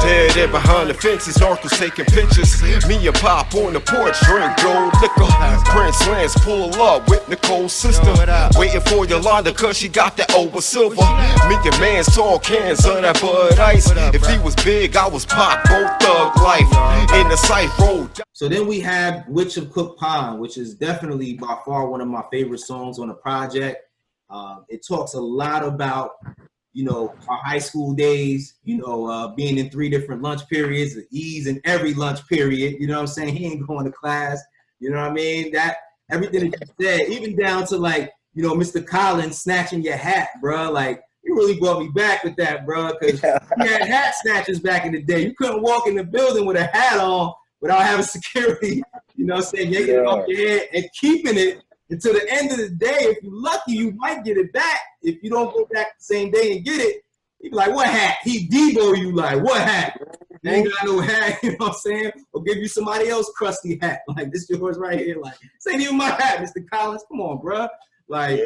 Dead and behind the fences, uncles taking pictures. Me and Pop on the porch, drink gold liquor. Prince Lance pull up with Nicole's sister. Waiting for Yolanda cause she got that over silver. Me and man's tall cans of that Bud Ice. If he was big, I was Pop, both thug life. In the sight road. So then we have Witch of Cook Pond, which is definitely by far one of my favorite songs on the project. It talks a lot about, you know, our high school days, you know, being in 3 different lunch periods, the E's in every lunch period, you know what I'm saying? He ain't going to class, you know what I mean? That, everything that you said, even down to like, you know, Mr. Collins snatching your hat, bro. Like, you really brought me back with that, bro, because we had hat snatchers back in the day. You couldn't walk in the building with a hat on without having security, you know what I'm saying, yanking it off your head and keeping it until the end of the day. If you're lucky, you might get it back. If you don't go back the same day and get it, you be like, what hat? He D.Bail you like, what hat? You ain't got no hat, you know what I'm saying? Or give you somebody else crusty hat. Like, this yours right here. Like, this ain't even my hat, Mr. Collins. Come on, bro. Like,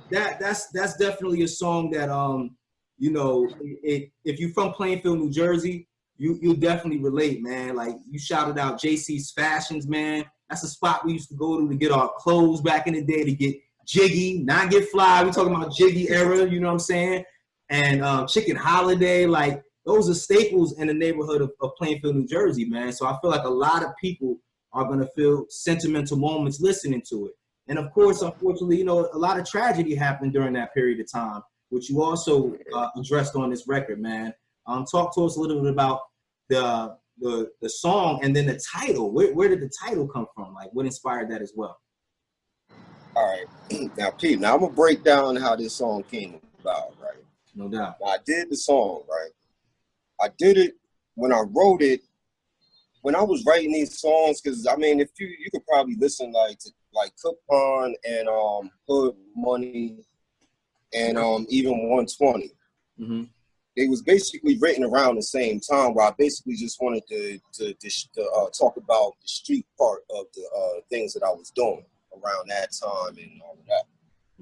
that's definitely a song that, you know, if you're from Plainfield, New Jersey, you'll definitely relate, man. Like, you shouted out JC's Fashions, man. That's a spot we used to go to get our clothes back in the day, to get jiggy, not get fly. We talking about jiggy era, you know what I'm saying? And Chicken Holiday, like, those are staples in the neighborhood of Plainfield, New Jersey, man. So I feel like a lot of people are gonna feel sentimental moments listening to it. And of course, unfortunately, you know, a lot of tragedy happened during that period of time, which you also addressed on this record, man. Talk to us a little bit about the song and then the title. Where did the title come from? Like, what inspired that as well? All right, now Pete, I'm gonna break down how this song came about, right? No doubt. Now, I did the song, right? I did it when I wrote it, when I was writing these songs, because I mean, if you could probably listen like to Cook Pond and Hood Money and even 120. Mm-hmm. It was basically written around the same time, where I basically just wanted to talk about the street part of the things that I was doing around that time and all of that.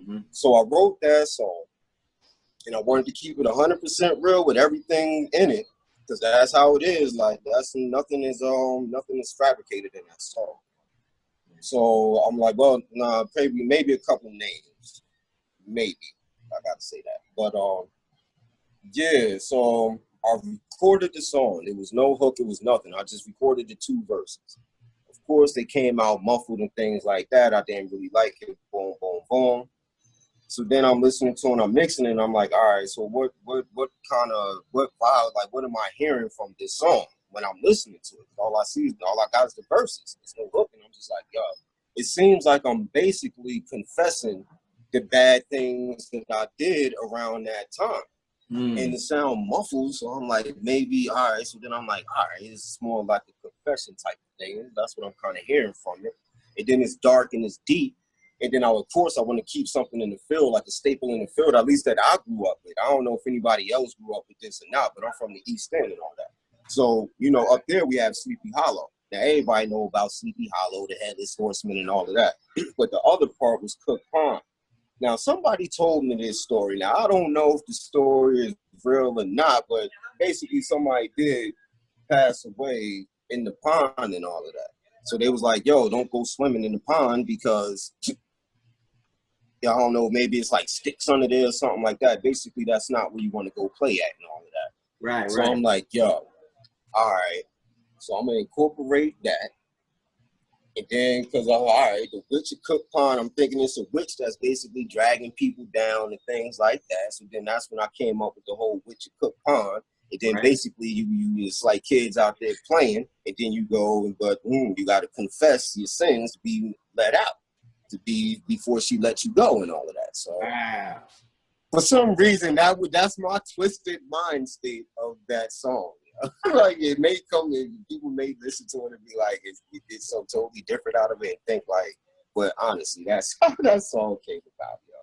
Mm-hmm. So I wrote that song, and I wanted to keep it 100% real with everything in it, because that's how it is. Like, nothing is fabricated in that song. So I'm like, well, nah, maybe a couple names, maybe I gotta say that, but yeah. So I recorded the song. There was no hook. It was nothing. I just recorded the 2 verses. Of course, they came out muffled and things like that. I didn't really like it. Boom, boom, boom. So then I'm listening to it and I'm mixing it and I'm like, all right, so what vibe, like, what am I hearing from this song when I'm listening to it? All I got is the verses. There's no hook. And I'm just like, yo, it seems like I'm basically confessing the bad things that I did around that time. And it sound muffled, so I'm like, maybe, all right. So then I'm like, all right, it's more like a confession type of thing. That's what I'm kind of hearing from it. And then it's dark and it's deep. And then, of course, I want to keep something in the field, like a staple in the field, at least that I grew up with. I don't know if anybody else grew up with this or not, but I'm from the East End and all that. So, you know, up there we have Sleepy Hollow. Now, everybody know about Sleepy Hollow, the Headless Horseman and all of that. But the other part was Cook Pond. Now, somebody told me this story. Now, I don't know if the story is real or not, but basically somebody did pass away in the pond and all of that. So they was like, yo, don't go swimming in the pond because, I don't know, maybe it's like sticks under there or something like that. Basically, that's not where you want to go play at and all of that. Right, so I'm like, yo, all right. So I'm going to incorporate that. And then, because, all right, the Witch of Cook Pond, I'm thinking it's a witch that's basically dragging people down and things like that. So then that's when I came up with the whole Witch of Cook Pond. And then basically you it's like kids out there playing, and then you go, but you got to confess your sins to be let out, before she lets you go and all of that. So for some reason, that's my twisted mind state of that song. Like, it may come and people may listen to it and be like, it did something totally different out of it and think like, but honestly, that's how that song came about, yo.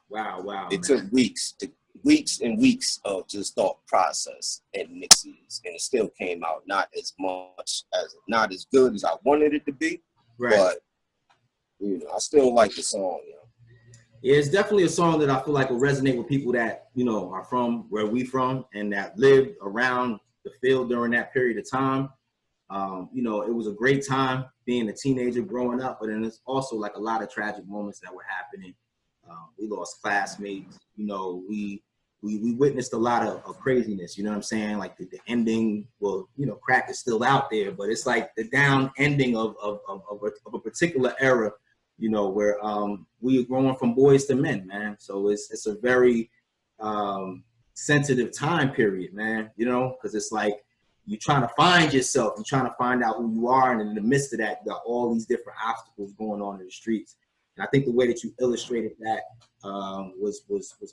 Wow. It took weeks and weeks of just thought process and mixes, and it still came out not as good as I wanted it to be, but you know, I still like the song, yo. Yeah, it's definitely a song that I feel like will resonate with people that, you know, are from where we from and that lived around the field during that period of time. You know, it was a great time being a teenager growing up, but then it's also like a lot of tragic moments that were happening. We lost classmates, you know, we witnessed a lot of craziness, you know what I'm saying? Like the ending, well, you know, crack is still out there, but it's like the down ending of a particular era, you know, where we are growing from boys to men, man. So it's a very sensitive time period, man, you know, because it's like you're trying to find yourself, you're trying to find out who you are, and in the midst of that, you got all these different obstacles going on in the streets. And I think the way that you illustrated that was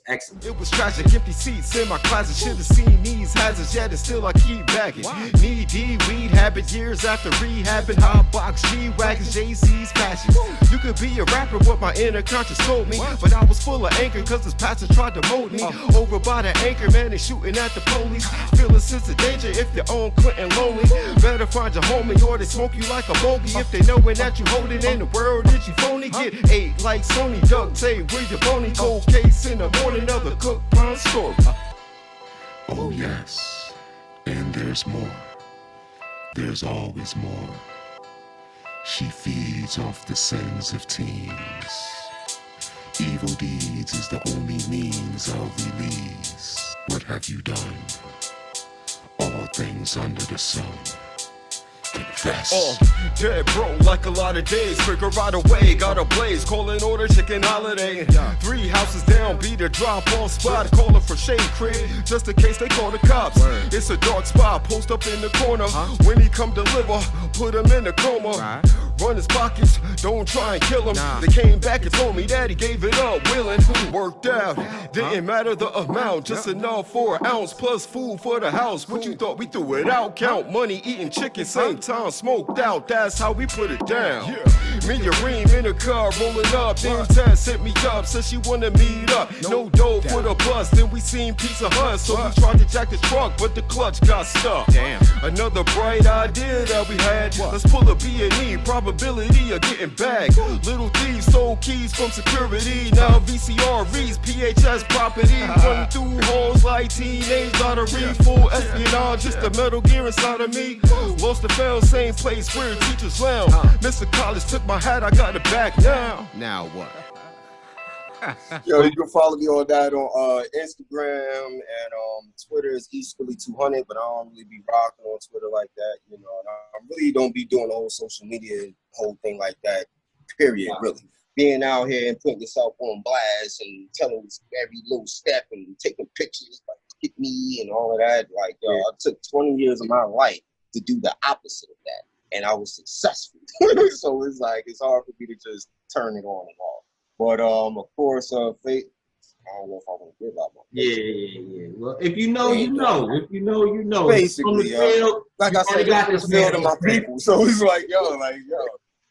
excellent. It was tragic, empty seats in my closet. Should have seen these hazards, yet and still I keep bagging. Knee deep, weed habit, years after rehabbing. Hot box, G-Wagons, JC's fashion. You could be a rapper, what my inner conscience told me. But I was full of anger, cause this pastor tried to mold me. Over by the anchor, man, they shooting at the police. Feel a sense of danger if you're on Clinton lonely. Better find your homie, or they smoke you like a bogey. If they knowin' that you holding in the world, did you phony? Get ate like Sony, duct tape, with your bony. Cold case in the morning of the cook pond story. Oh yes, and there's more. There's always more. She feeds off the sins of teens. Evil deeds is the only means of release. What have you done? All things under the sun. Confess. Dead bro, like a lot of days. Figure out a way, got a blaze. Calling order, chicken holiday. 3 houses down, beat a drop off spot. Calling for shade crib, just in case they call the cops. It's a dark spot, post up in the corner. When he come deliver, put him in a coma. Run his pockets, don't try and kill him. They came back and told me that he gave it up willing. Worked out, didn't matter the amount. Just enough for an ounce plus food for the house. What you thought we threw it out? Count money, eating chicken, same time smoked out. That's how we put it down. Me and Reem in a car rolling up. Then Tess hit me up, said she wanna meet up. No dough for the bus, then we seen Pizza Hut. So we tried to jack the truck, but the clutch got stuck. Another bright idea that we had. Let's pull a B&E, probability of getting back. Little thieves stole keys from security. Now VCR reads PHS property. Running through halls like teenage lottery. Full espionage, just the Metal Gear inside of me. Lost the fail, same place where teachers lounge. Mr. College took my hat, I got it back now. Now what? Yo, you can follow me on that on Instagram and Twitter is Eskille200, but I don't really be rocking on Twitter like that, you know. And I really don't be doing the whole social media whole thing like that, period, really. Being out here and putting yourself on blast and telling every little step and taking pictures, like, hit me and all of that. Like, yo, I took 20 years of my life to do the opposite of that, and I was successful. So it's like, it's hard for me to just turn it on and off. But of course, faith. I don't know if I want to give out my. Yeah. Well, if you know, you know. If you know, you know. Basically, field, like I said, got this field of my people. So it's like, yo,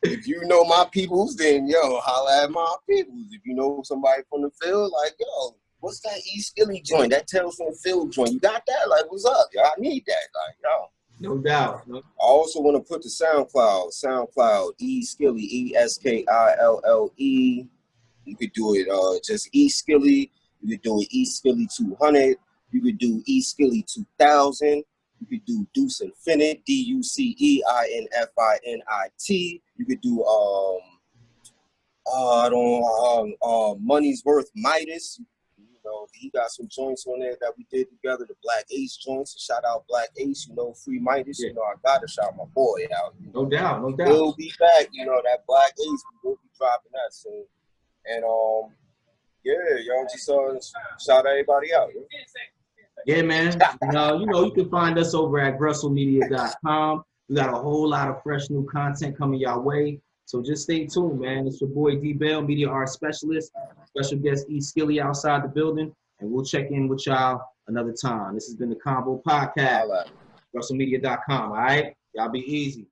if you know my peoples, then yo, holla at my peoples. If you know somebody from the field, like, yo, what's that Eskille joint? That Tales from the Field joint. You got that? Like, what's up? Yo, I need that. Like, yo. No doubt. I also want to put the SoundCloud, Eskille, Eskille. You could do it just Eskille. You could do it Eskille200. You could do Eskille 2000. You could do Deuce Infinite, DUCEINFINIT. You could do Money's Worth Midas. You know, he got some joints on there that we did together, the Black Ace joints. Shout out Black Ace, you know, Free Midas. You know, I gotta shout my boy out. No doubt. He'll be back, you know, that Black Ace, we will be dropping that soon. And y'all just shout everybody out. Yeah, man. You know, you can find us over at grustlemedia.com. We got a whole lot of fresh new content coming your way. So just stay tuned, man. It's your boy D.Bail, media art specialist, special guest Eskille outside the building, and we'll check in with y'all another time. This has been the Convo Podcast. GrustleMedia.com. All right, y'all be easy.